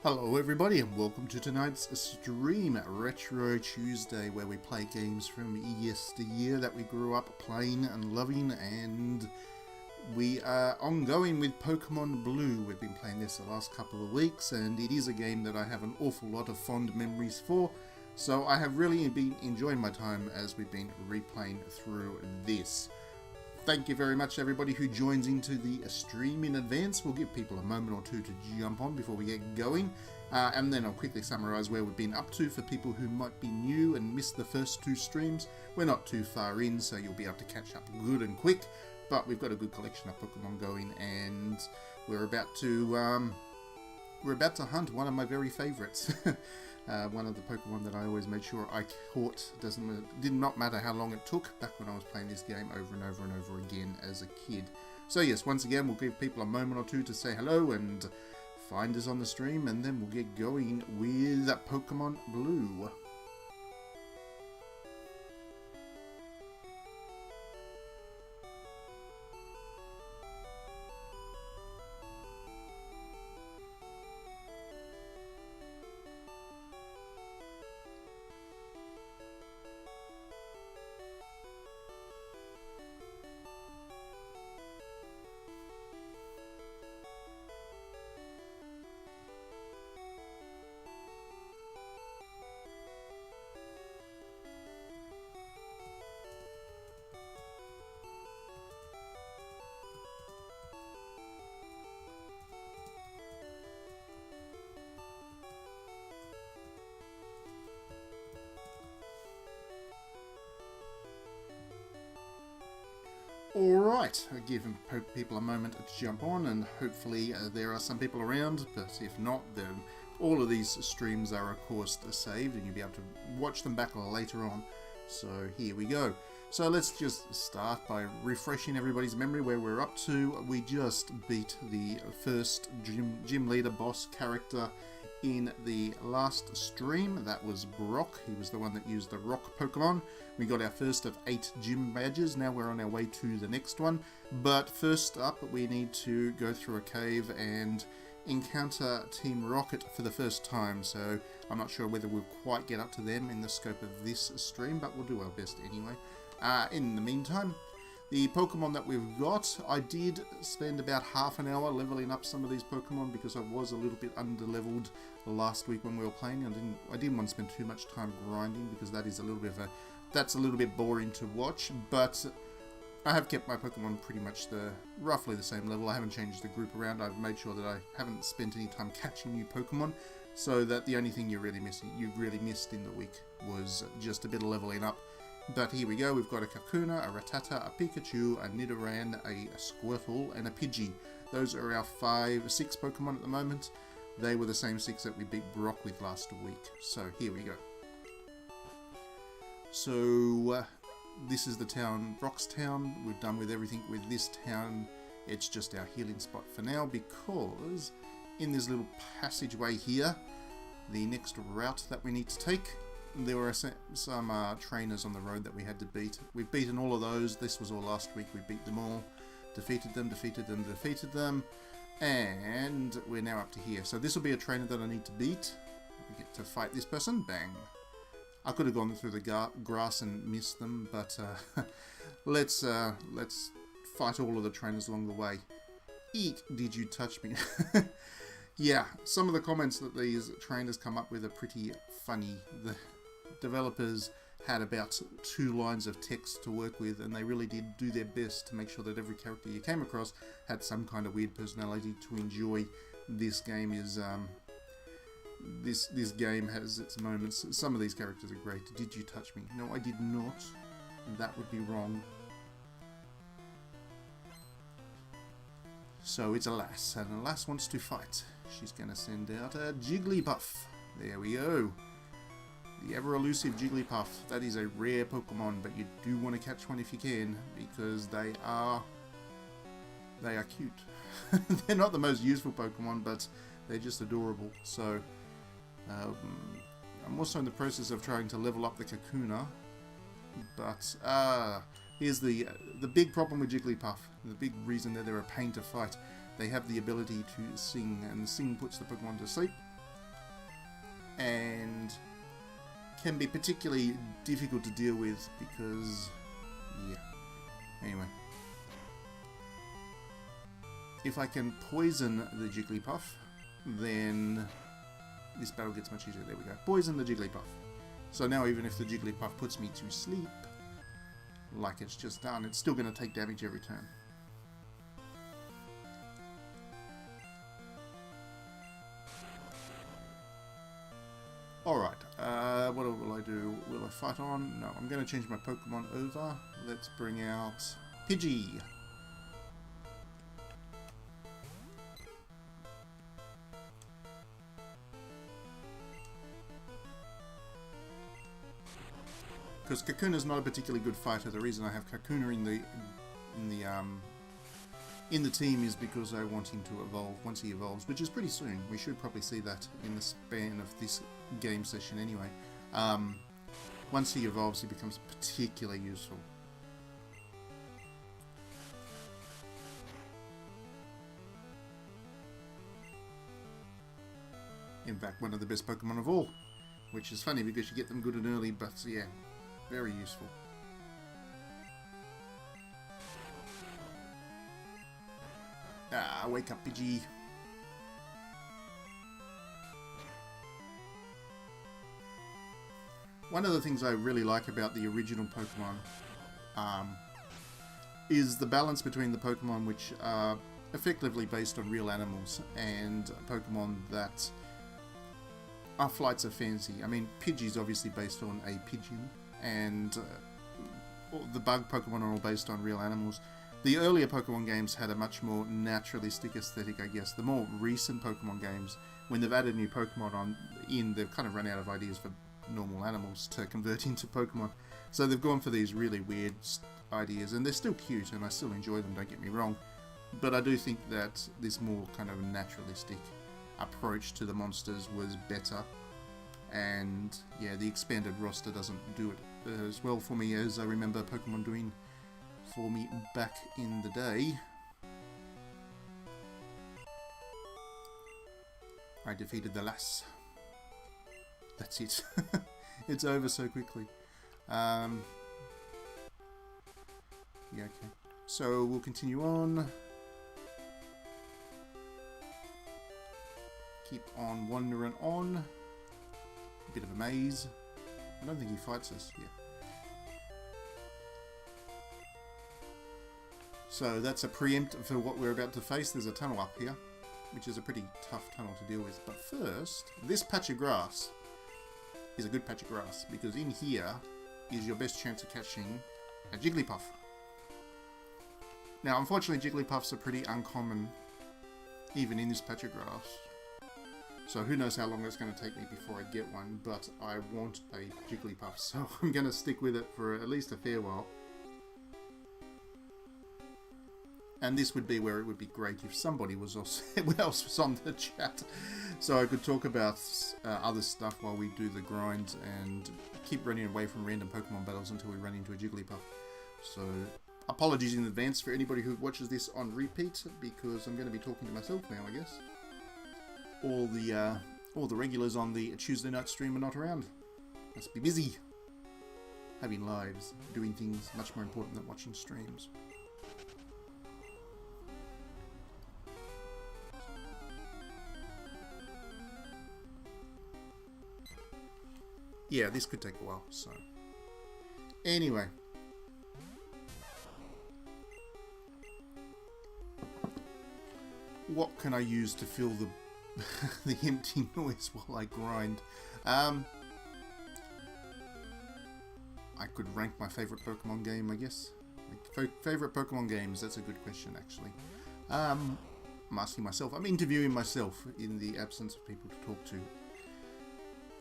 Hello everybody and welcome to tonight's stream, Retro Tuesday, where we play games from yesteryear that we grew up playing and loving, and we are ongoing with Pokemon Blue. We've been playing this the last couple of weeks, and it is a game that I have an awful lot of fond memories for, so I have really been enjoying my time as we've been replaying through this. Thank you very much to everybody who joins into the stream in advance. We'll give people a moment or two to jump on before we get going. And then I'll quickly summarise where we've been up to for people who might be new and missed the first two streams. We're not too far in, so you'll be able to catch up good and quick. But we've got a good collection of Pokemon going, and we're about to hunt one of my very favourites. One of the Pokemon that I always made sure I caught. Did not matter how long it took back when I was playing this game over and over and over again as a kid. So yes, once again we'll give people a moment or two to say hello and find us on the stream, and then we'll get going with Pokemon Blue. Alright, I'll give people a moment to jump on, and hopefully there are some people around, but if not, then all of these streams are of course saved and you'll be able to watch them back later on. So here we go. So let's just start by refreshing everybody's memory where we're up to. We just beat the first gym leader boss character in the last stream. That was Brock. He was the one that used the rock Pokemon. We got our first of 8 gym badges. Now we're on our way to the next one. But first up, we need to go through a cave and encounter Team Rocket for the first time. So I'm not sure whether we'll quite get up to them in the scope of this stream, but we'll do our best anyway. In the meantime, the Pokemon that we've got, I did spend about half an hour leveling up some of these Pokemon because I was a little bit under-leveled last week when we were playing. I didn't want to spend too much time grinding because that's a little bit boring to watch. But I have kept my Pokemon pretty much roughly the same level. I haven't changed the group around. I've made sure that I haven't spent any time catching new Pokemon, so that the only thing you really missed in the week was just a bit of leveling up. But here we go, we've got a Kakuna, a Rattata, a Pikachu, a Nidoran, a Squirtle, and a Pidgey. Those are our 6 Pokemon at the moment. They were the same 6 that we beat Brock with last week. So here we go. So this is the town, Brock's town. We're done with everything with this town. It's just our healing spot for now, because in this little passageway here, the next route that we need to take, there were some trainers on the road that we had to beat. We've beaten all of those. This was all last week. We beat them all. Defeated them. And we're now up to here. So this will be a trainer that I need to beat. We get to fight this person. Bang. I could have gone through the grass and missed them, but let's fight all of the trainers along the way. Eek, did you touch me? Yeah, some of the comments that these trainers come up with are pretty funny. The developers had about 2 lines of text to work with, and they really did do their best to make sure that every character you came across had some kind of weird personality to enjoy. This game is this game has its moments. Some of these characters are great. Did you touch me? No, I did not. That would be wrong. So it's a lass, and a lass wants to fight. She's going to send out a Jigglypuff. There we go. The ever-elusive Jigglypuff. That is a rare Pokemon, but you do want to catch one if you can, because they are cute. They're not the most useful Pokemon, but they're just adorable. So I'm also in the process of trying to level up the Kakuna, but here's the big problem with Jigglypuff. The big reason that they're a pain to fight. They have the ability to sing, and sing puts the Pokemon to sleep. and can be particularly difficult to deal with because, yeah. Anyway. If I can poison the Jigglypuff, then this battle gets much easier. There we go. Poison the Jigglypuff. So now even if the Jigglypuff puts me to sleep, like it's just done, it's still going to take damage every turn. Alright, what will I do? Will I fight on? No, I'm going to change my Pokemon over. Let's bring out Pidgey. Because Kakuna's not a particularly good fighter. The reason I have Kakuna in the team is because I want him to evolve once he evolves, which is pretty soon. We should probably see that in the span of this game session anyway. Once he evolves, he becomes particularly useful. In fact, one of the best Pokemon of all, which is funny because you get them good and early, but yeah, very useful. Ah, wake up, Pidgey. One of the things I really like about the original Pokemon is the balance between the Pokemon which are effectively based on real animals and Pokemon that are flights of fancy. I mean, Pidgey's obviously based on a pigeon, and the bug Pokemon are all based on real animals. The earlier Pokemon games had a much more naturalistic aesthetic, I guess. The more recent Pokemon games, when they've added new Pokemon they've kind of run out of ideas for normal animals to convert into Pokemon. So they've gone for these really weird ideas, and they're still cute, and I still enjoy them, don't get me wrong. But I do think that this more kind of naturalistic approach to the monsters was better. And yeah, the expanded roster doesn't do it as well for me as I remember Pokemon doing for me back in the day. I defeated the lass. That's it. It's over so quickly. Yeah, okay. So we'll continue on. Keep on wandering on. A bit of a maze. I don't think he fights us. Yeah. So that's a preempt for what we're about to face. There's a tunnel up here, which is a pretty tough tunnel to deal with. But first, this patch of grass is a good patch of grass, because in here is your best chance of catching a Jigglypuff. Now, unfortunately, Jigglypuffs are pretty uncommon, even in this patch of grass. So who knows how long it's going to take me before I get one, but I want a Jigglypuff, so I'm going to stick with it for at least a fair while. And this would be where it would be great if somebody was also else was on the chat, so I could talk about other stuff while we do the grind and keep running away from random Pokemon battles until we run into a Jigglypuff. So apologies in advance for anybody who watches this on repeat, because I'm going to be talking to myself now, I guess. All the regulars on the Tuesday night stream are not around. Must be busy, having lives, doing things much more important than watching streams. Yeah, this could take a while, so... Anyway. What can I use to fill the the empty noise while I grind? I could rank my favourite Pokemon game, I guess. Favourite Pokemon games, that's a good question, actually. I'm asking myself. I'm interviewing myself in the absence of people to talk to.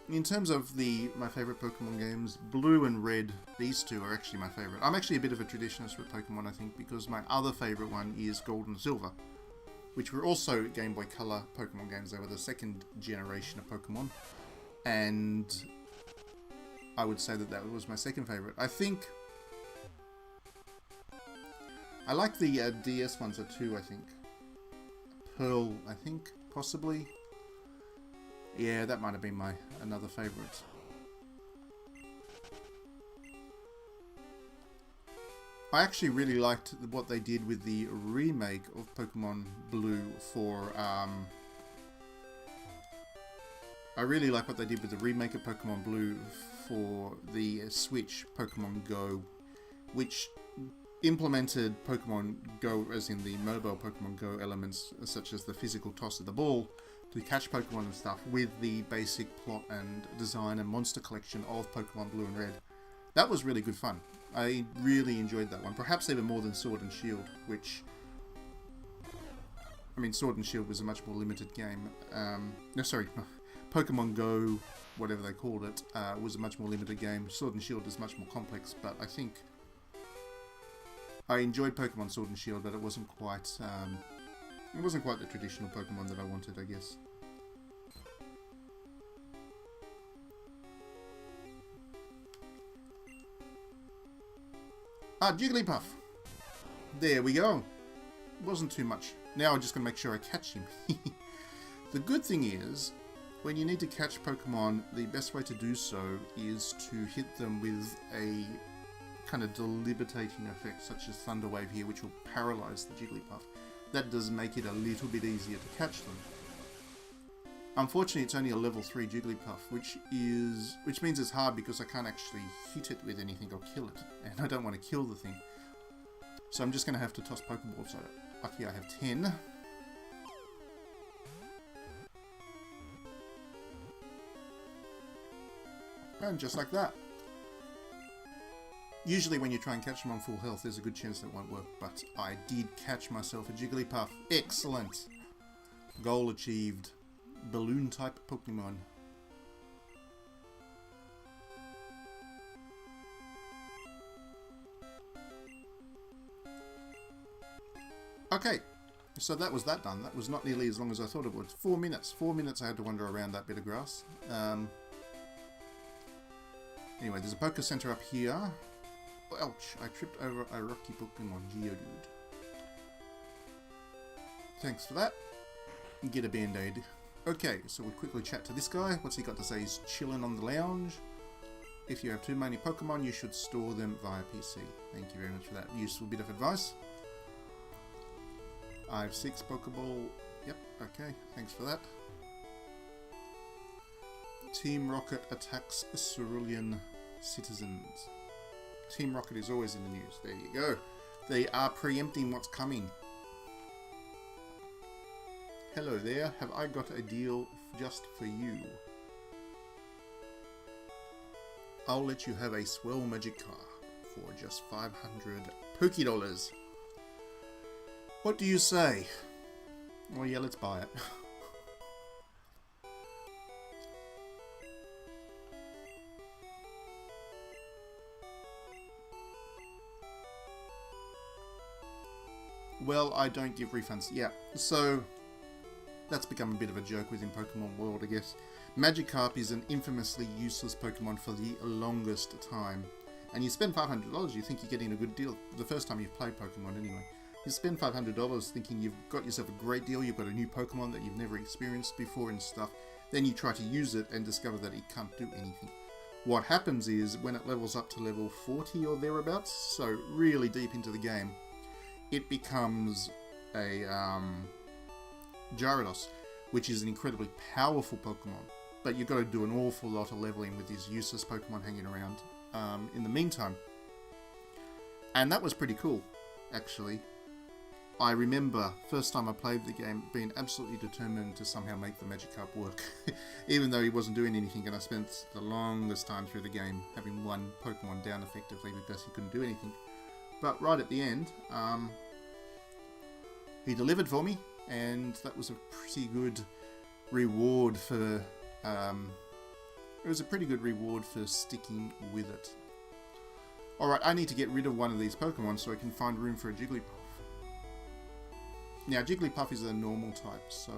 In terms of my favourite Pokemon games, Blue and Red, these two are actually my favourite. I'm actually a bit of a traditionalist with Pokemon, I think, because my other favourite one is Gold and Silver, which were also Game Boy Color Pokemon games. They were the second generation of Pokemon, and I would say that was my second favourite. I think I like the DS ones too, I think. Pearl, I think, possibly. Yeah, that might have been my another favourite. I actually really liked what they did with the remake of Pokemon Blue for, I really like what they did with the remake of Pokemon Blue for the Switch Pokemon Go, which implemented Pokemon Go, as in the mobile Pokemon Go elements, such as the physical toss of the ball to catch Pokemon and stuff, with the basic plot and design and monster collection of Pokemon Blue and Red. That was really good fun. I really enjoyed that one, perhaps even more than Sword and Shield, which, I mean, Sword and Shield was a much more limited game. No, sorry, Pokemon Go, whatever they called it, was a much more limited game. Sword and Shield is much more complex, but I think I enjoyed Pokemon Sword and Shield, but it wasn't quite the traditional Pokemon that I wanted, I guess. Ah, Jigglypuff! There we go. Wasn't too much. Now I'm just going to make sure I catch him. The good thing is, when you need to catch Pokemon, the best way to do so is to hit them with a kind of debilitating effect, such as Thunder Wave here, which will paralyze the Jigglypuff. That does make it a little bit easier to catch them. Unfortunately, it's only a level 3 Jigglypuff, which means it's hard because I can't actually hit it with anything or kill it, and I don't want to kill the thing. So I'm just going to have to toss Pokeballs at it. Lucky I have 10. And just like that. Usually when you try and catch them on full health, there's a good chance that won't work, but I did catch myself a Jigglypuff. Excellent! Goal achieved. Balloon type Pokemon. Okay, so that was that done. That was not nearly as long as I thought it would. 4 minutes. 4 minutes I had to wander around that bit of grass. Anyway, there's a Poké Center up here. Ouch, I tripped over a rocky Pokemon, Geodude. Thanks for that. Get a band-aid. Okay, so we'll quickly chat to this guy. What's he got to say? He's chilling on the lounge. If you have too many Pokemon, you should store them via PC. Thank you very much for that useful bit of advice. I have 6 Pokeball. Yep, okay, thanks for that. Team Rocket attacks cerulean citizens. Team Rocket is always in the news. There you go. They are preempting what's coming. Hello there, have I got a deal just for you? I'll let you have a swell Magikarp for just 500 Poké-Dollars. What do you say? Well, yeah, let's buy it. Well, I don't give refunds. Yeah, so that's become a bit of a joke within Pokemon world, I guess. Magikarp is an infamously useless Pokemon for the longest time. And you spend $500, you think you're getting a good deal. The first time you've played Pokemon, anyway. You spend $500 thinking you've got yourself a great deal, you've got a new Pokemon that you've never experienced before and stuff. Then you try to use it and discover that it can't do anything. What happens is, when it levels up to level 40 or thereabouts, so really deep into the game, it becomes a Gyarados, which is an incredibly powerful Pokemon. But you've got to do an awful lot of leveling with these useless Pokemon hanging around in the meantime. And that was pretty cool, actually. I remember, first time I played the game, being absolutely determined to somehow make the Magikarp work. Even though he wasn't doing anything, and I spent the longest time through the game having one Pokemon down effectively because he couldn't do anything. But right at the end, he delivered for me, and that was a pretty good reward for... it was a pretty good reward for sticking with it. Alright, I need to get rid of one of these Pokemon so I can find room for a Jigglypuff. Now, Jigglypuff is a normal type, so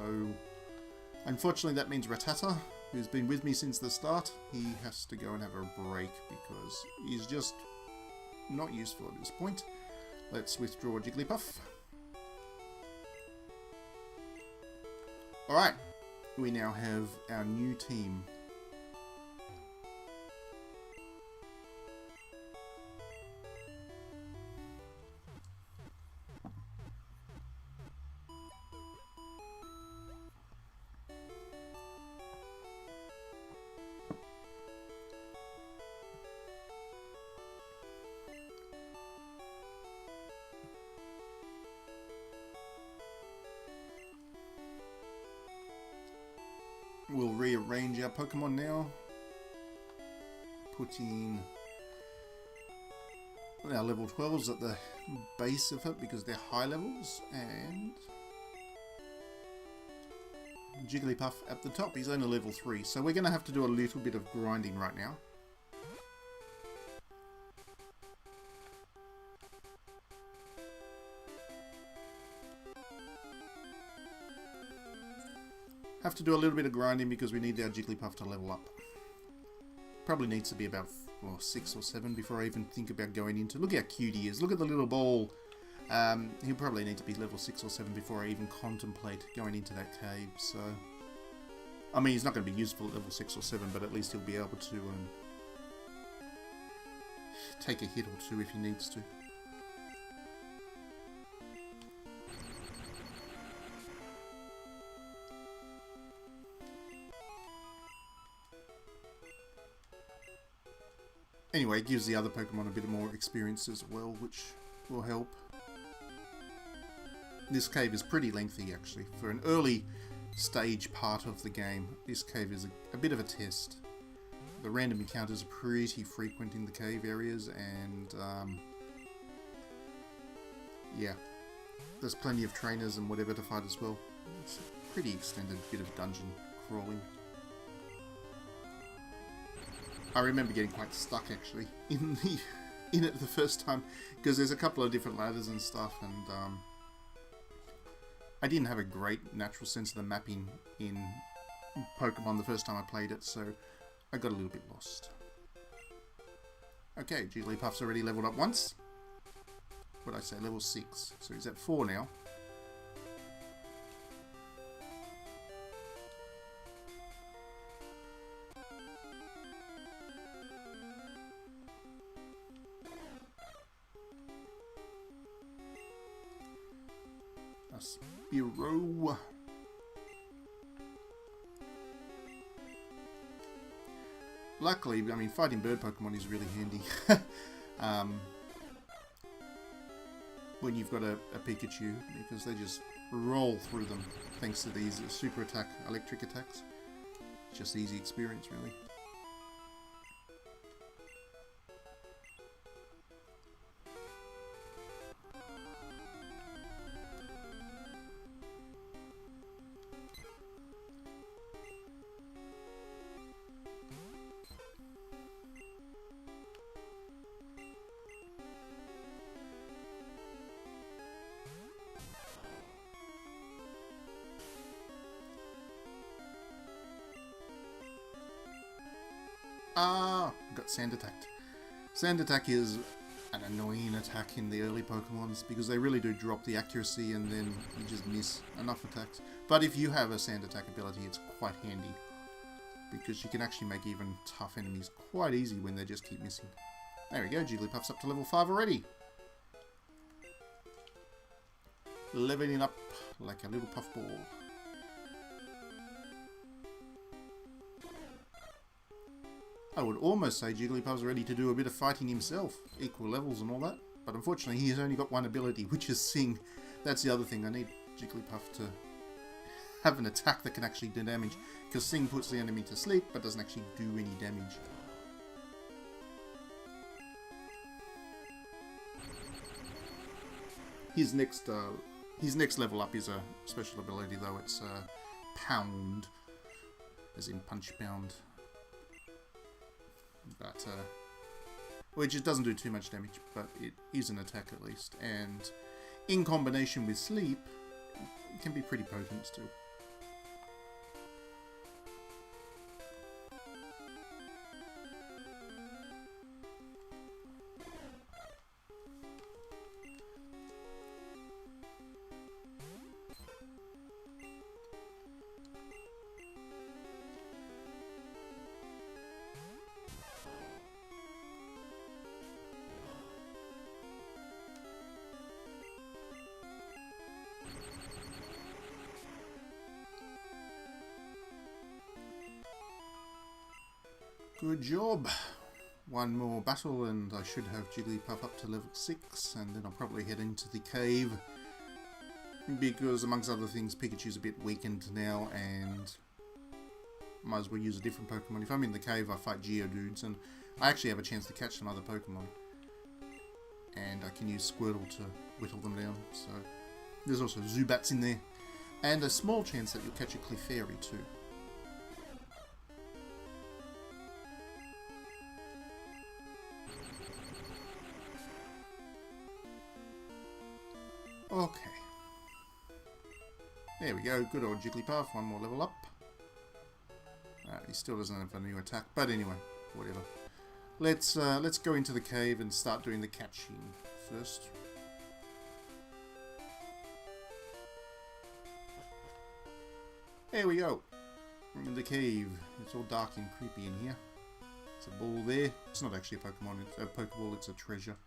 unfortunately that means Rattata, who's been with me since the start, he has to go and have a break because he's just not useful at this point. Let's withdraw Jigglypuff. Alright, we now have our new team. We'll rearrange our Pokemon now. Putting our level 12s at the base of it because they're high levels, and Jigglypuff at the top. He's only level 3, so we're going to have to do a little bit of grinding right now. Have to do a little bit of grinding because we need our Jigglypuff to level up. Probably needs to be about 6 or 7 before I even think about going into... Look how cute he is. Look at the little ball. He'll probably need to be level 6 or 7 before I even contemplate going into that cave. So, I mean, he's not going to be useful at level 6 or 7, but at least he'll be able to take a hit or two if he needs to. Anyway, it gives the other Pokemon a bit more experience as well, which will help. This cave is pretty lengthy, actually. For an early stage part of the game, this cave is a bit of a test. The random encounters are pretty frequent in the cave areas, and yeah, there's plenty of trainers and whatever to fight as well. It's a pretty extended bit of dungeon crawling. I remember getting quite stuck actually in it the first time because there's a couple of different ladders and stuff, and I didn't have a great natural sense of the mapping in Pokemon the first time I played it, so I got a little bit lost. Okay, Jigglypuff's already leveled up once. What did I say? Level 6. So he's at 4 now. Bureau. Luckily, I mean, fighting bird Pokemon is really handy. When you've got a Pikachu, because they just roll through them thanks to these super attack, electric attacks. Just easy experience, really. Got Sand Attacked. Sand Attack is an annoying attack in the early Pokemons because they really do drop the accuracy and then you just miss enough attacks. But if you have a Sand Attack ability, it's quite handy because you can actually make even tough enemies quite easy when they just keep missing. There we go, Jigglypuff's up to level 5 already. Leveling up like a little puffball. I would almost say Jigglypuff's ready to do a bit of fighting himself, equal levels and all that, but unfortunately he's only got one ability, which is Sing. That's the other thing, I need Jigglypuff to have an attack that can actually do damage, because Sing puts the enemy to sleep, but doesn't actually do any damage. His next level up is a special ability though, it's Pound, as in Punch Pound. But, which it doesn't do too much damage, but it is an attack at least, and in combination with Sleep, it can be pretty potent still. Good job. One more battle and I should have Jigglypuff up to level 6, and then I'll probably head into the cave because, amongst other things, Pikachu's a bit weakened now and might as well use a different Pokemon. If I'm in the cave, I fight Geodudes, and I actually have a chance to catch some other Pokemon. And I can use Squirtle to whittle them down, so there's also Zubats in there. And a small chance that you'll catch a Clefairy too. Okay. There we go, good old Jigglypuff, one more level up. He still doesn't have a new attack, but anyway, whatever. Let's go into the cave and start doing the catching first. There we go. In the cave. It's all dark and creepy in here. It's a ball there. It's not actually a Pokemon, it's a Pokeball, it's a treasure.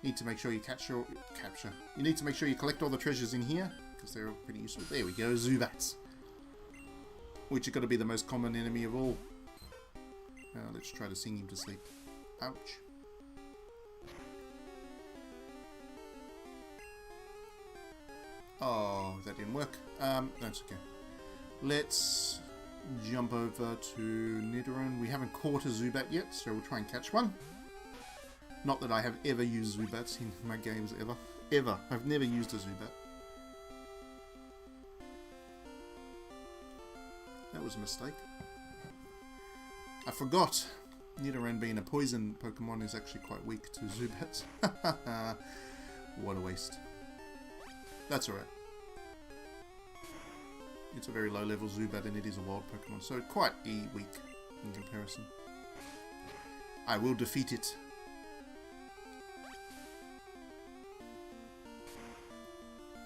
You need to make sure you You need to make sure you collect all the treasures in here, because they're all pretty useful. There we go, Zubats. Which are going to be the most common enemy of all. Let's try to sing him to sleep. Ouch. Oh, that didn't work. That's okay. Let's jump over to Nidoran. We haven't caught a Zubat yet, so we'll try and catch one. Not that I have ever used Zubats in my games, ever. Ever. I've never used a Zubat. That was a mistake. I forgot. Nidoran being a poison Pokemon is actually quite weak to Zubats. What a waste. That's alright. It's a very low level Zubat and it is a wild Pokemon, so quite weak in comparison. I will defeat it.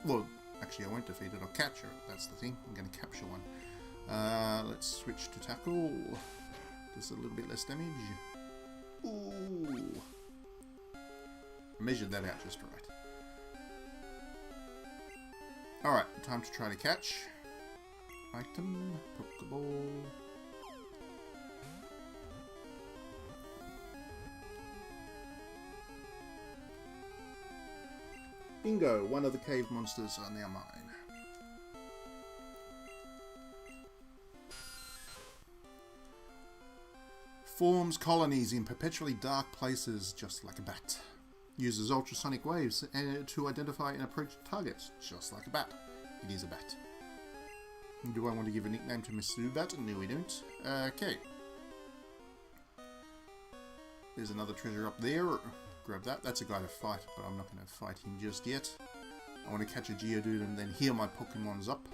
Well, actually I won't defeat it, I'll capture it, that's the thing. I'm going to capture one. Let's switch to tackle. Just a little bit less damage. Ooh. Measured that out just right. Alright, time to try to catch. Item, Pokeball. Bingo, one of the cave monsters are now mine. Forms colonies in perpetually dark places, just like a bat. Uses ultrasonic waves to identify and approach targets, just like a bat. It is a bat. Do I want to give a nickname to Miss Zubat? No, we don't. Okay. There's another treasure up there. Grab that. That's a guy to fight, but I'm not going to fight him just yet. I want to catch a Geodude and then heal my Pokemons up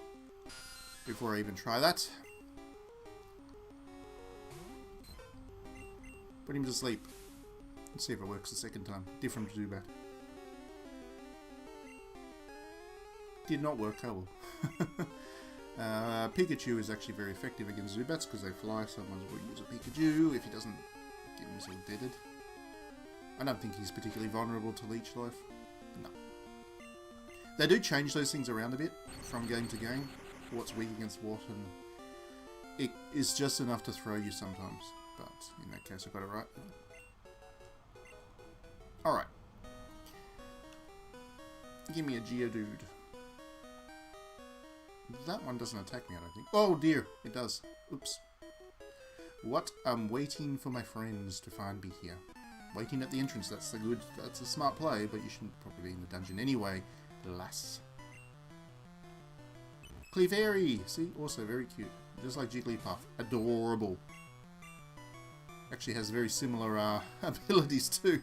before I even try that. Put him to sleep. Let's see if it works the second time. Different Zubat. Did not work, oh well. Pikachu is actually very effective against Zubats because they fly, so I might as well use a Pikachu if he doesn't get himself deaded. I don't think he's particularly vulnerable to Leech Life. No. They do change those things around a bit from game to game. What's weak against what, and it is just enough to throw you sometimes. But in that case, I got it right. Alright. Give me a Geodude. That one doesn't attack me, I don't think. Oh dear, it does. Oops. What? I'm waiting for my friends to find me here. Waiting at the entrance, that's a smart play, but you shouldn't probably be in the dungeon anyway, lass. Clefairy! See? Also very cute. Just like Jigglypuff. Adorable. Actually has very similar abilities too.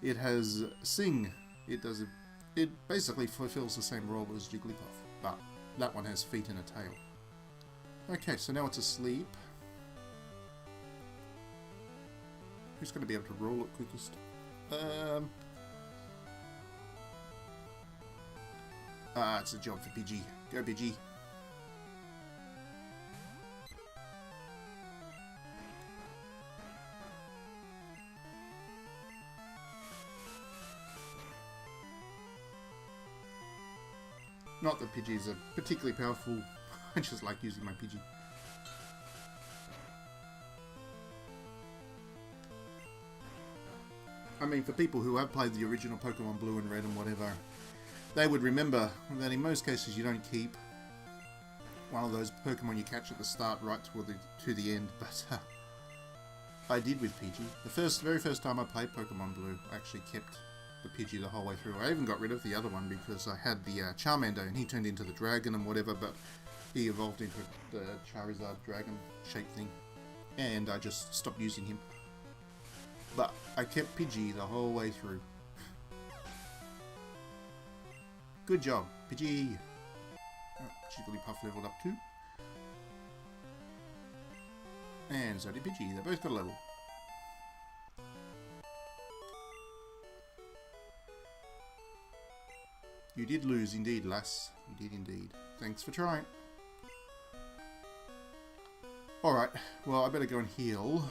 It has Sing. It basically fulfills the same role as Jigglypuff, but that one has feet and a tail. Okay, so now it's asleep. Who's going to be able to roll it quickest? It's a job for Pidgey. Go Pidgey. Not that Pidgeys are particularly powerful. I just like using my Pidgey. mean, for people who have played the original Pokemon Blue and Red and whatever, they would remember that in most cases you don't keep one of those Pokemon you catch at the start right to the end, but I did with Pidgey. The very first time I played Pokemon Blue, I actually kept the Pidgey the whole way through. I even got rid of the other one because I had the Charmander and he turned into the dragon and whatever, but he evolved into the Charizard dragon shape thing, and I just stopped using him. But I kept Pidgey the whole way through. Good job, Pidgey! Jigglypuff leveled up too. And so did Pidgey, they both got a level. You did lose indeed, lass. You did indeed. Thanks for trying. Alright, well I better go and heal.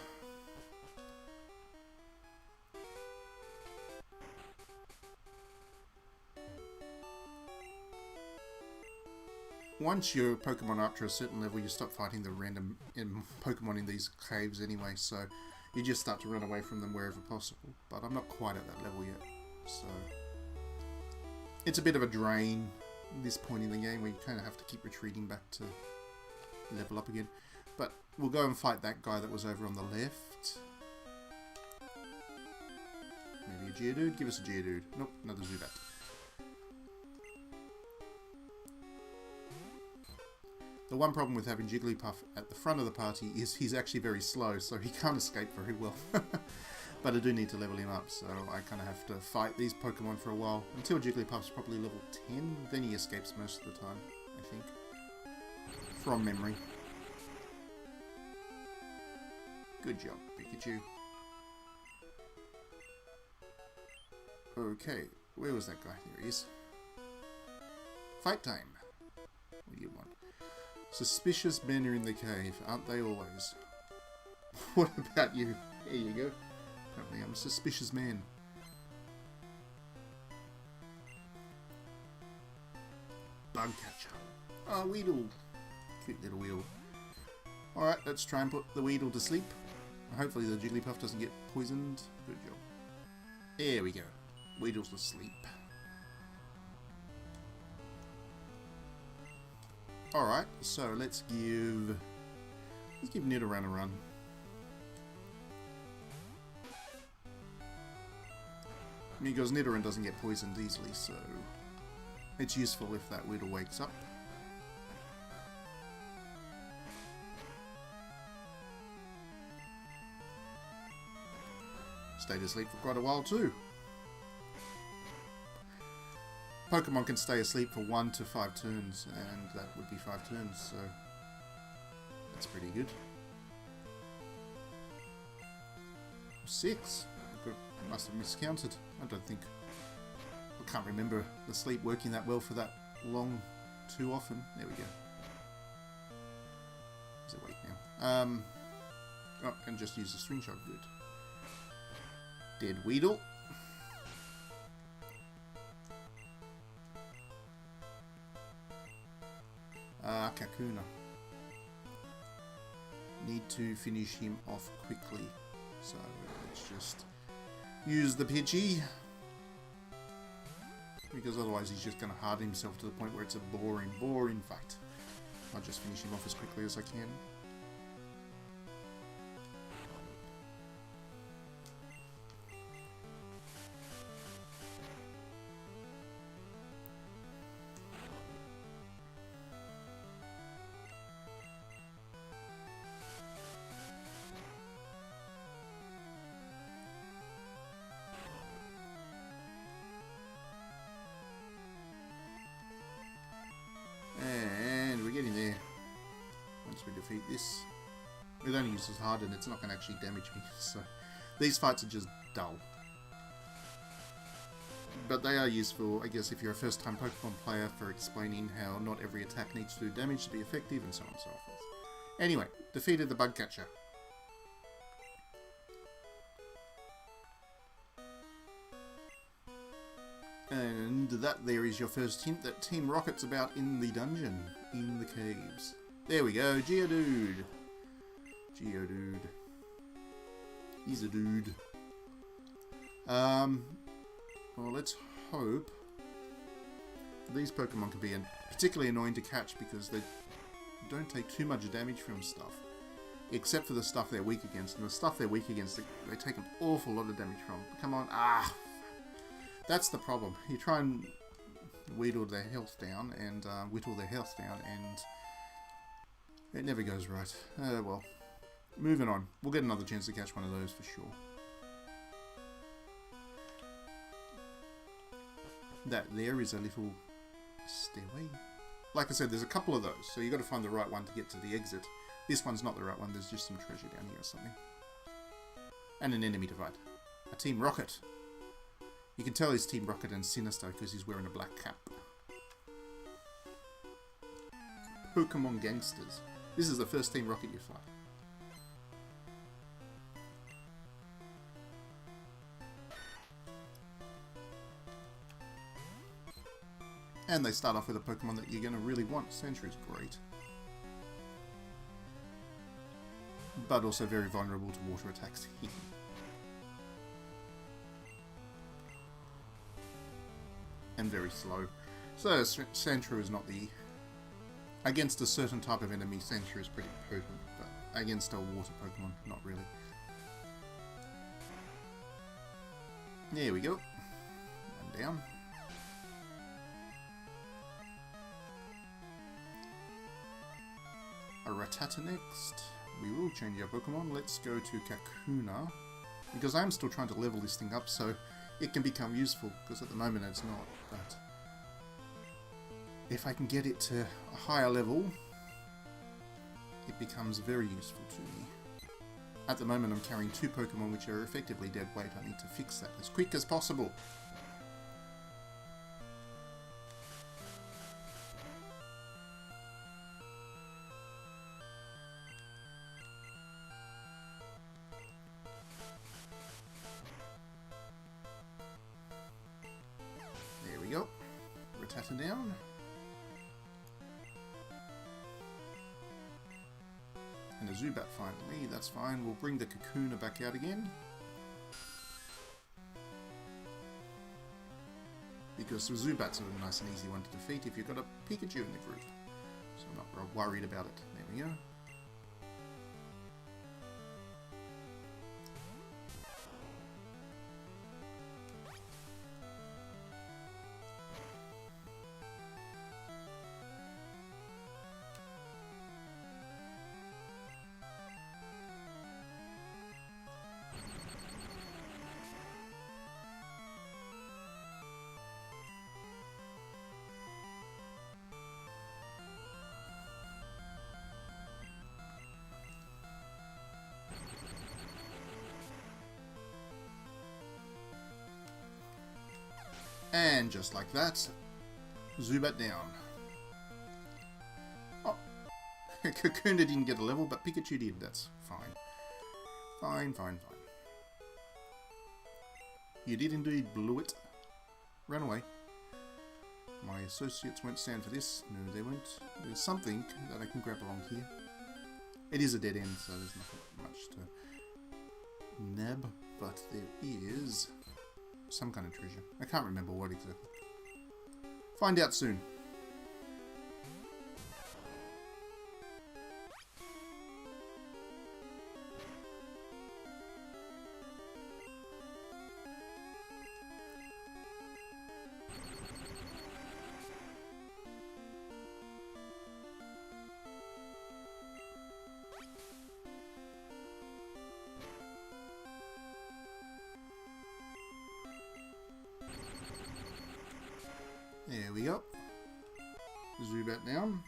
Once your Pokemon are up to a certain level, you stop fighting the random Pokemon in these caves anyway, so you just start to run away from them wherever possible. But I'm not quite at that level yet, so it's a bit of a drain at this point in the game where you kind of have to keep retreating back to level up again. But we'll go and fight that guy that was over on the left. Maybe a Geodude? Give us a Geodude. Nope, another Zubat. The one problem with having Jigglypuff at the front of the party is he's actually very slow, so he can't escape very well. But I do need to level him up, so I kind of have to fight these Pokemon for a while. Until Jigglypuff's probably level 10, then he escapes most of the time, I think. From memory. Good job, Pikachu. Okay, where was that guy? There he is. Fight time. What do you want? Suspicious men are in the cave, aren't they always? What about you? There you go. Apparently I'm a suspicious man. Bug catcher. Oh, Weedle. Cute little Weedle. Alright, let's try and put the Weedle to sleep. Hopefully the Jigglypuff doesn't get poisoned. Good job. There we go. Weedle's asleep. Alright, so let's give Nidoran a run. Because Nidoran doesn't get poisoned easily, so it's useful if that Weedle wakes up. Stayed asleep for quite a while too. Pokemon can stay asleep for 1 to 5 turns, and that would be 5 turns, so that's pretty good. 6? I must have miscounted. I don't think... I can't remember the sleep working that well for that long too often. There we go. He's awake now. Oh, and just use the string shot. Good. Dead Weedle. Kakuna. Need to finish him off quickly. So let's just use the Pidgey. Because otherwise he's just going to harden himself to the point where it's a boring fight. I'll just finish him off as quickly as I can. Defeat this. It only uses harden, it's not going to actually damage me, so these fights are just dull. But they are useful, I guess, if you're a first time Pokemon player, for explaining how not every attack needs to do damage to be effective, and so on and so forth. Anyway, defeated the bug catcher. And that there is your first hint that Team Rocket's about in the dungeon, in the caves. There we go, Geodude. Geodude. He's a dude. Well, let's hope these Pokemon can be particularly annoying to catch because they don't take too much damage from stuff. Except for the stuff they're weak against. And the stuff they're weak against, they take an awful lot of damage from. Come on. Ah! That's the problem. You try and whittle their health down, and it never goes right. Well, moving on. We'll get another chance to catch one of those for sure. That there is a little stairway. Like I said, there's a couple of those, so you've got to find the right one to get to the exit. This one's not the right one, there's just some treasure down here or something. And an enemy to fight. A Team Rocket. You can tell he's Team Rocket and Sinister because he's wearing a black cap. Pokemon Gangsters. This is the first Team Rocket you fight. And they start off with a Pokemon that you're going to really want. Sandshrew is great. But also very vulnerable to water attacks. And very slow. So Sandshrew is not the... Against a certain type of enemy, Sandshrew is pretty potent. But against a water Pokemon, not really. There we go. One down. A Rattata next. We will change our Pokemon. Let's go to Kakuna. Because I'm still trying to level this thing up so it can become useful. Because at the moment it's not. But if I can get it to a higher level, it becomes very useful to me. At the moment I'm carrying two Pokemon which are effectively dead weight. I need to fix that as quick as possible. There we go. Rattata down. And a Zubat finally, that's fine. We'll bring the Kakuna back out again. Because the Zubats are a nice and easy one to defeat if you've got a Pikachu in the group. So I'm not worried about it. There we go. And just like that, Zubat down. Oh, Kakuna didn't get a level, but Pikachu did. That's fine. Fine, fine, fine. You did indeed blew it. Run away. My associates won't stand for this. No, they won't. There's something that I can grab along here. It is a dead end, so there's not much to nab, but there is some kind of treasure. I can't remember what exactly. Find out soon. There we go. Zubat down.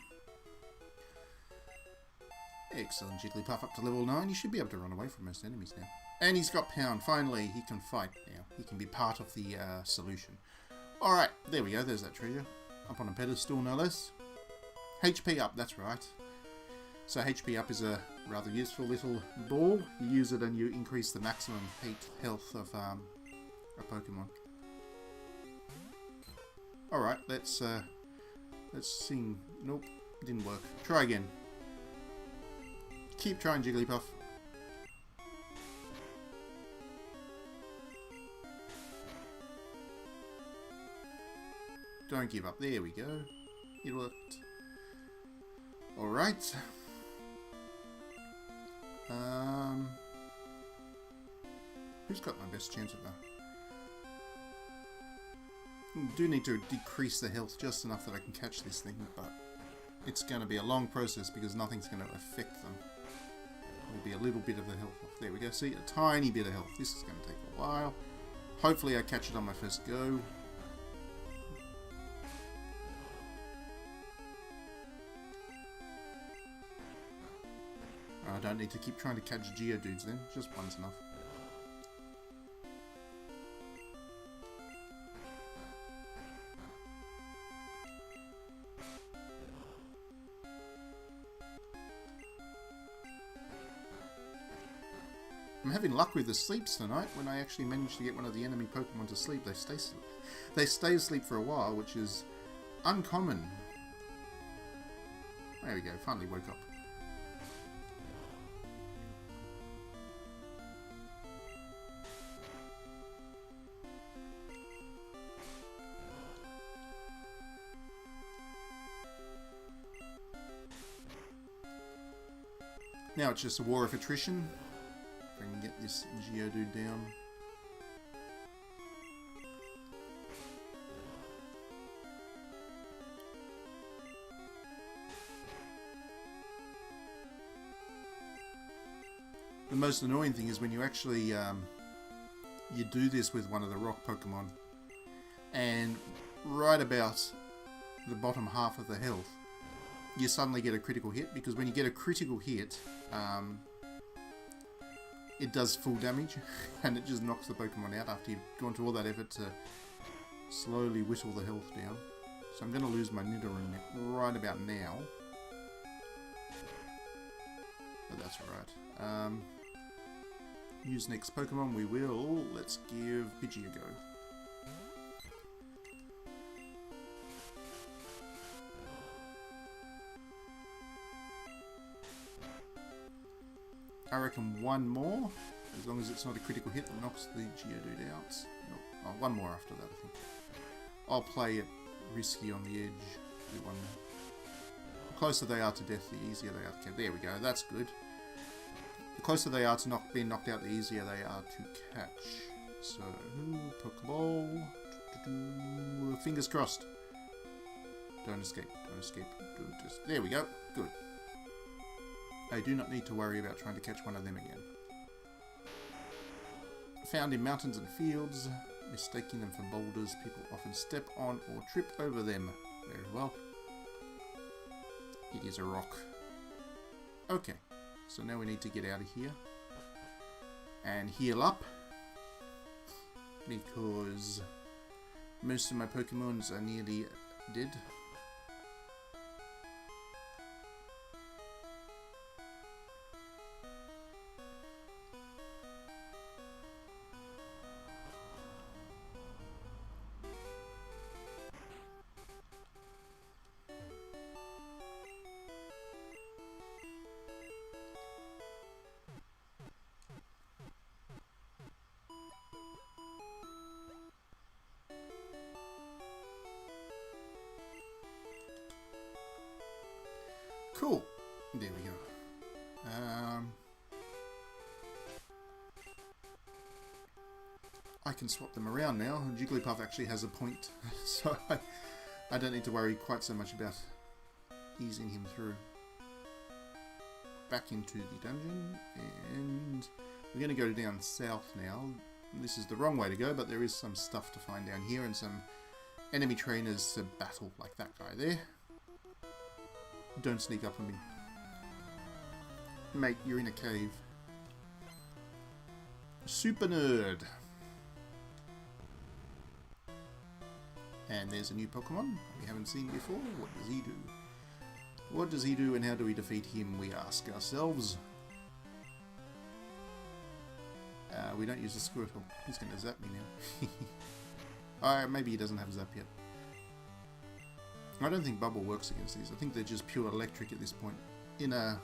Excellent. Jigglypuff up to level 9. You should be able to run away from most enemies now. And he's got Pound. Finally, he can fight now. He can be part of the solution. Alright, there we go. There's that treasure. Up on a pedestal, no less. HP up, that's right. So HP up is a rather useful little ball. You use it and you increase the maximum health of a Pokemon. Alright, let's sing. Nope, didn't work. Try again. Keep trying, Jigglypuff. Don't give up. There we go. It worked. Alright. Who's got my best chance at that? Do need to decrease the health just enough that I can catch this thing, but it's going to be a long process because nothing's going to affect them. There'll be a little bit of the health off. There we go. See, a tiny bit of health. This is going to take a while. Hopefully I catch it on my first go. I don't need to keep trying to catch Geodudes then. Just one's enough. I'm having luck with the sleeps tonight. When I actually manage to get one of the enemy Pokemon to sleep, they stay asleep for a while, which is uncommon. There we go, finally woke up. Now it's just a war of attrition. If I can get this Geodude down. The most annoying thing is when you actually you do this with one of the rock Pokemon, and right about the bottom half of the health, you suddenly get a critical hit, because when you get a critical hit, it does full damage, and it just knocks the Pokemon out after you've gone to all that effort to slowly whittle the health down. So I'm going to lose my Nidoran right about now. But that's alright. Use next Pokemon, we will. Let's give Pidgey a go. I reckon one more, as long as it's not a critical hit that knocks the Geodude out. No, oh, one more after that, I think. I'll play it risky on the edge. Do one more. The closer they are to death, the easier they are to catch. There we go, that's good. The closer they are to being knocked out, the easier they are to catch. So, Pokeball. Fingers crossed. Don't escape, don't escape. There we go, good. I do not need to worry about trying to catch one of them again. Found in mountains and fields, mistaking them for boulders, people often step on or trip over them. Very well. It is a rock. Okay, so now we need to get out of here and heal up, because most of my Pokemons are nearly dead. Cool. There we go. I can swap them around now. Jigglypuff actually has a point, so I don't need to worry quite so much about easing him through. Back into the dungeon, and we're going to go down south now. This is the wrong way to go, but there is some stuff to find down here and some enemy trainers to battle, like that guy there. Don't sneak up on me. Mate, you're in a cave. Super nerd. And there's a new Pokemon we haven't seen before. What does he do? What does he do and how do we defeat him, we ask ourselves. We don't use the Squirtle. He's going to zap me now. Maybe he doesn't have Zap yet. I don't think Bubble works against these. I think they're just pure electric at this point. In a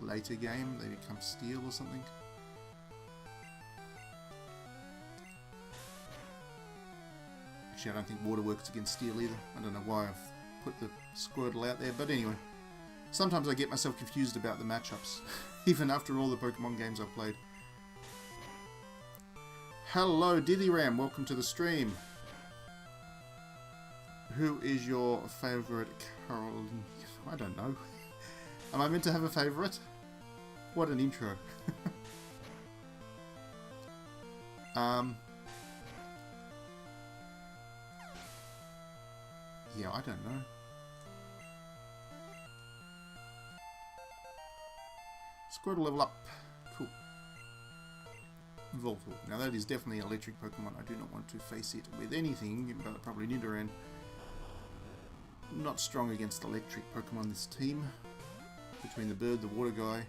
later game, they become steel or something. Actually, I don't think water works against steel either. I don't know why I've put the Squirtle out there, but anyway. Sometimes I get myself confused about the matchups, even after all the Pokemon games I've played. Hello, Diddyram, welcome to the stream. Who is your favourite Carol? I don't know. Am I meant to have a favourite? What an intro. Yeah, I don't know. Squirtle level up. Cool. Voltorb. Now that is definitely an electric Pokemon. I do not want to face it with anything, but probably Nidoran. Not strong against electric Pokemon this team. Between the bird, the water guy,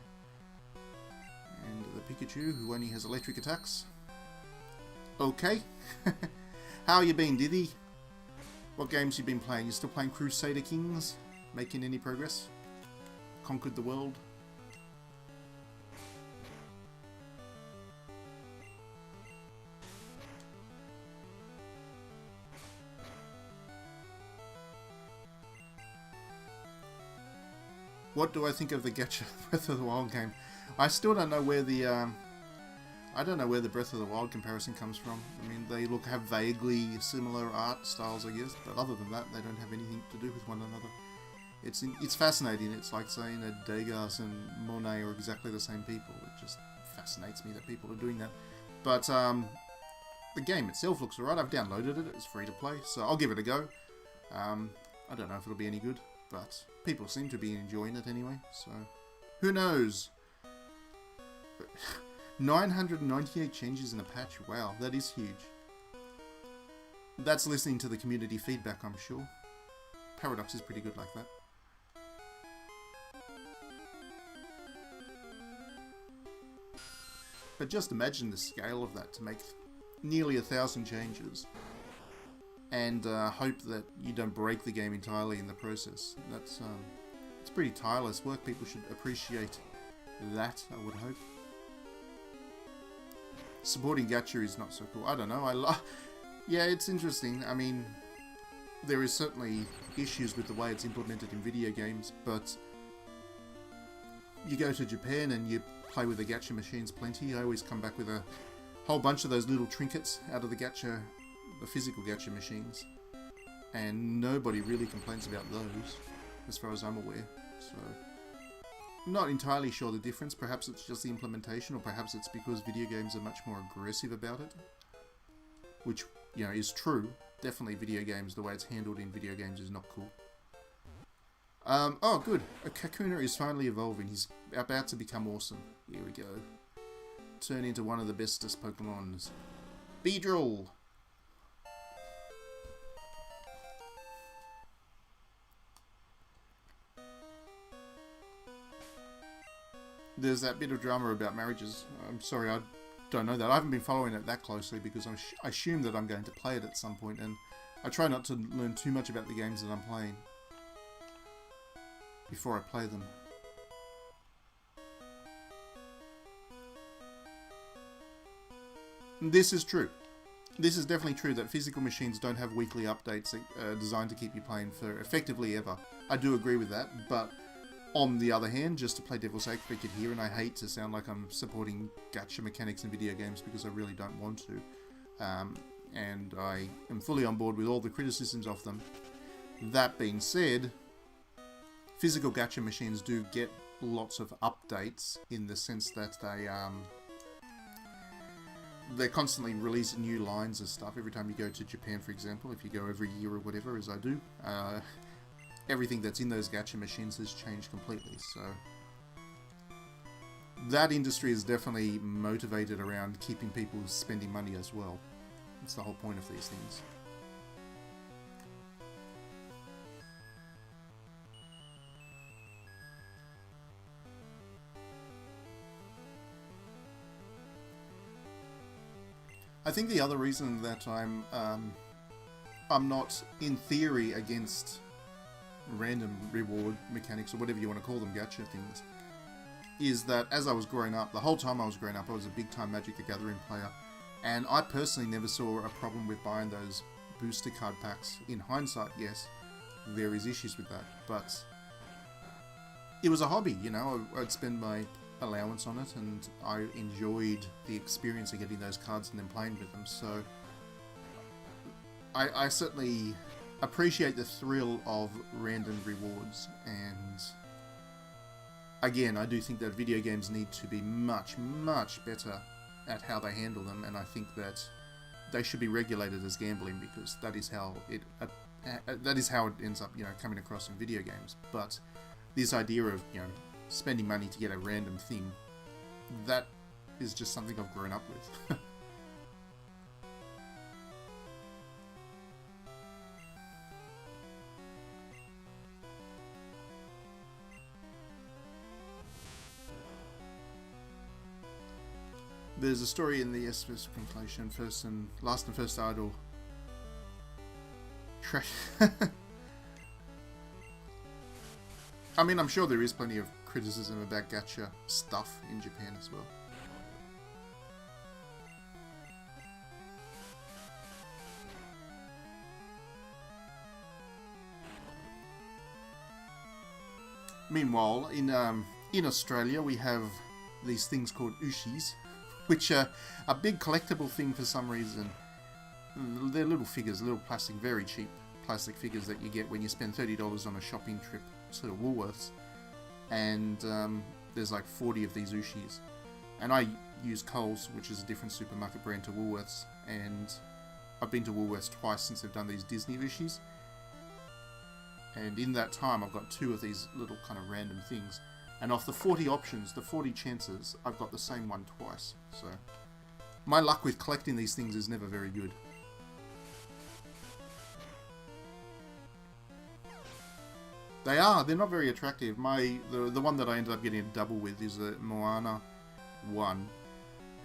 and the Pikachu, who only has electric attacks. Okay. How you been, Diddy? What games you been playing? You still playing Crusader Kings? Making any progress? Conquered the world? What do I think of the Gacha Breath of the Wild game? I still don't know where the I don't know where the Breath of the Wild comparison comes from. I mean, they have vaguely similar art styles, I guess, but other than that, they don't have anything to do with one another. It's fascinating. It's like saying that Degas and Monet are exactly the same people. It just fascinates me that people are doing that. But the game itself looks alright. I've downloaded it. It's free to play, so I'll give it a go. I don't know if it'll be any good, but people seem to be enjoying it anyway, so who knows? 998 changes in a patch. Wow, that is huge. That's listening to the community feedback, I'm sure. Paradox is pretty good like that. But just imagine the scale of that, to make nearly 1,000 changes and hope that you don't break the game entirely in the process. That's it's pretty tireless work. People should appreciate that, I would hope. Supporting gacha is not so cool. I don't know. Yeah, it's interesting. I mean, there is certainly issues with the way it's implemented in video games, but you go to Japan and you play with the gacha machines plenty. I always come back with a whole bunch of those little trinkets out of the gacha, the physical gacha machines, and nobody really complains about those, as far as I'm aware. So, I'm not entirely sure the difference. Perhaps it's just the implementation, or perhaps it's because video games are much more aggressive about it, which, you know, is true. Definitely video games, the way it's handled in video games is not cool. Oh, good. A Kakuna is finally evolving. He's about to become awesome. Here we go. Turn into one of the bestest Pokemons. Beedrill! There's that bit of drama about marriages. I'm sorry, I don't know that. I haven't been following it that closely because I assume that I'm going to play it at some point, and I try not to learn too much about the games that I'm playing before I play them. This is true. This is definitely true that physical machines don't have weekly updates designed to keep you playing for effectively ever. I do agree with that, but on the other hand, just to play devil's advocate here, and I hate to sound like I'm supporting gacha mechanics in video games because I really don't want to, and I am fully on board with all the criticisms of them. That being said, physical gacha machines do get lots of updates in the sense that they're constantly releasing new lines of stuff. Every time you go to Japan, for example, if you go every year or whatever, as I do, everything that's in those gacha machines has changed completely. So that industry is definitely motivated around keeping people spending money as well. That's the whole point of these things. I think the other reason that I'm not, in theory, against random reward mechanics, or whatever you want to call them, gacha things, is that as I was growing up, the whole time I was growing up, I was a big-time Magic the Gathering player, and I personally never saw a problem with buying those booster card packs. In hindsight, yes, there is issues with that, but it was a hobby, you know. I'd spend my allowance on it, and I enjoyed the experience of getting those cards and then playing with them. So I certainly appreciate the thrill of random rewards, and again, I do think that video games need to be much, much better at how they handle them, and I think that they should be regulated as gambling, because that is how it ends up, you know, coming across in video games. But this idea of, you know, spending money to get a random thing, that is just something I've grown up with. There's a story in the SPS compilation, Last and First Idol. Trash. I mean, I'm sure there is plenty of criticism about gacha stuff in Japan as well. Meanwhile, in Australia, we have these things called ushis, which are a big collectible thing for some reason. They're little figures, little plastic, very cheap plastic figures that you get when you spend $30 on a shopping trip to Woolworths. And there's like 40 of these ushis. And I use Coles, which is a different supermarket brand to Woolworths. And I've been to Woolworths twice since they've done these Disney ushis. And in that time, I've got 2 of these little kind of random things. And off the 40 options, the 40 chances, I've got the same one twice. So my luck with collecting these things is never very good. They're not very attractive. The one that I ended up getting a double with is a Moana 1.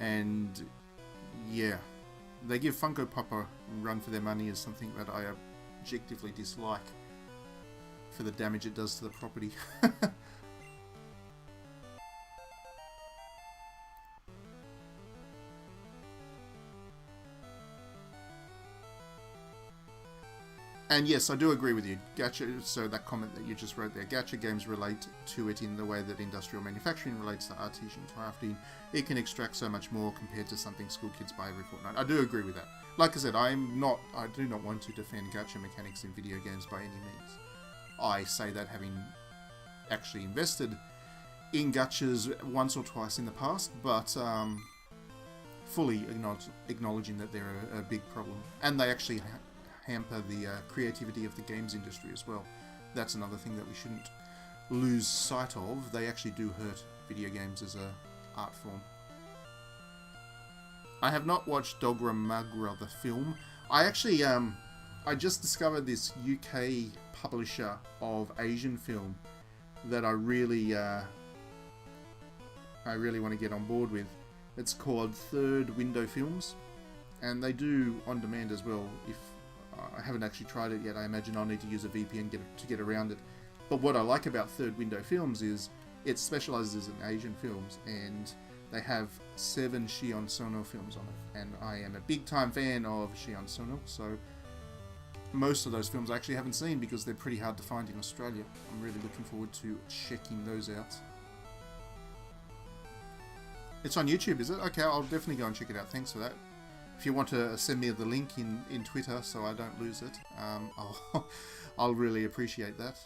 And yeah, they give Funko Pop a run for their money as something that I objectively dislike for the damage it does to the property. And yes, I do agree with you. Gacha, so that comment that you just wrote there, gacha games relate to it in the way that industrial manufacturing relates to artisan crafting. It can extract so much more compared to something school kids buy every fortnight. I do agree with that. Like I said, I do not want to defend gacha mechanics in video games by any means. I say that having actually invested in gachas once or twice in the past, but fully acknowledging that they're a big problem. And they actually hamper the creativity of the games industry as well. That's another thing that we shouldn't lose sight of. They actually do hurt video games as a art form. I have not watched Dogra Magra, the film. I actually, I just discovered this UK publisher of Asian film that I really want to get on board with. It's called Third Window Films, and they do on demand as well. If I haven't actually tried it yet, I imagine I'll need to use a VPN to get around it. But what I like about Third Window Films is it specializes in Asian films, and they have 7 Shion Sono films on it. And I am a big time fan of Shion Sono, so most of those films I actually haven't seen because they're pretty hard to find in Australia. I'm really looking forward to checking those out. It's on YouTube, is it? Okay, I'll definitely go and check it out. Thanks for that. If you want to send me the link in Twitter so I don't lose it, I'll really appreciate that.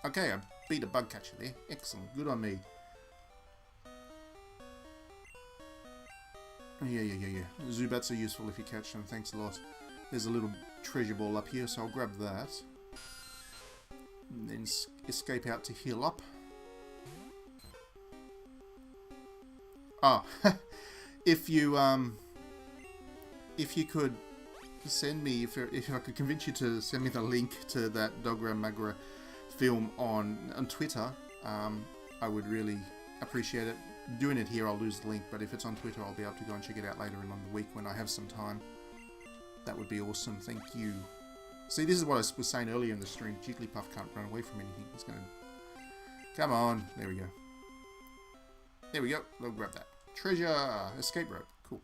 Okay, I beat a bug catcher there. Excellent. Good on me. Yeah. Zubats are useful if you catch them. Thanks a lot. There's a little treasure ball up here, so I'll grab that. And then escape out to heal up. Oh, if you could send me, if I could convince you to send me the link to that Dogra Magra film on Twitter, I would really appreciate it. Doing it here, I'll lose the link, but if it's on Twitter, I'll be able to go and check it out later in the week when I have some time. That would be awesome. Thank you. See, this is what I was saying earlier in the stream. Jigglypuff can't run away from anything. He's gonna... Come on. There we go. There we go. We'll grab that. Treasure! Escape rope. Cool.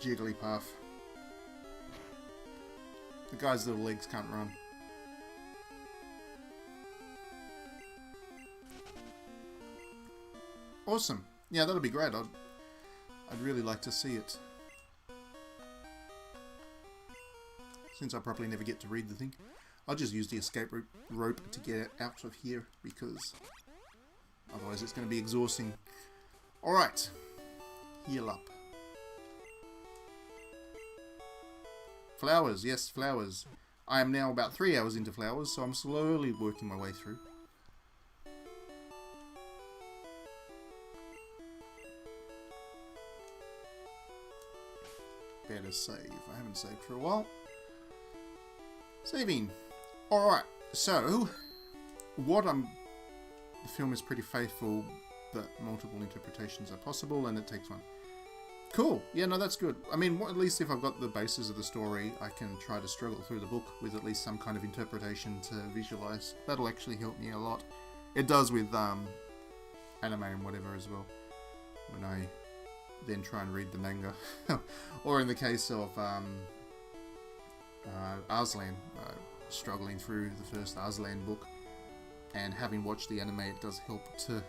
Jigglypuff. The guy's little legs can't run. Awesome. Yeah, that'll be great. I'd really like to see it. Since I probably never get to read the thing. I'll just use the escape rope to get it out of here, because otherwise it's going to be exhausting. Alright. Heal up. Flowers. Yes, flowers. I am now about 3 hours into flowers, so I'm slowly working my way through. Better save. I haven't saved for a while. Saving. Alright, so the film is pretty faithful, but multiple interpretations are possible, and it takes one. Cool. Yeah, no, that's good. I mean, at least if I've got the basis of the story, I can try to struggle through the book with at least some kind of interpretation to visualize. That'll actually help me a lot. It does with anime and whatever as well, when I then try and read the manga. Or in the case of Arslan, struggling through the first Arslan book, and having watched the anime, it does help to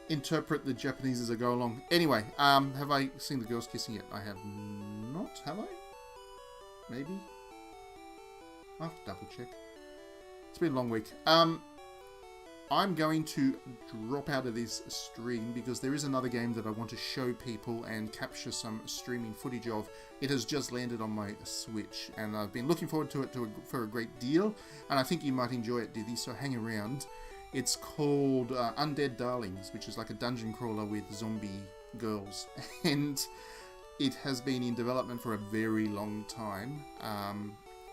interpret the Japanese as I go along. Anyway, have I seen the girls kissing yet? I have not, have I? Maybe? I'll have to double check. It's been a long week. I'm going to drop out of this stream because there is another game that I want to show people and capture some streaming footage of. It has just landed on my Switch, and I've been looking forward to it for a great deal, and I think you might enjoy it, Diddy, so hang around. It's called Undead Darlings, which is like a dungeon crawler with zombie girls, and it has been in development for a very long time.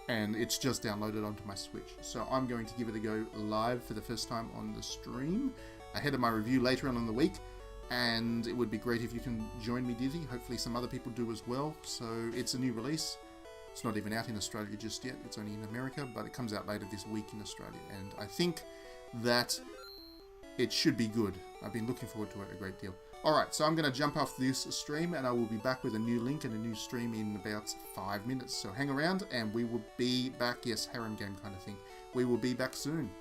And it's just downloaded onto my Switch. So I'm going to give it a go live for the first time on the stream, ahead of my review later on in the week. And it would be great if you can join me, Dizzy. Hopefully some other people do as well. So it's a new release. It's not even out in Australia just yet. It's only in America, but it comes out later this week in Australia. And I think that it should be good. I've been looking forward to it a great deal. Alright, so I'm going to jump off this stream, and I will be back with a new link and a new stream in about 5 minutes. So hang around, and we will be back. Yes, harem game kind of thing. We will be back soon.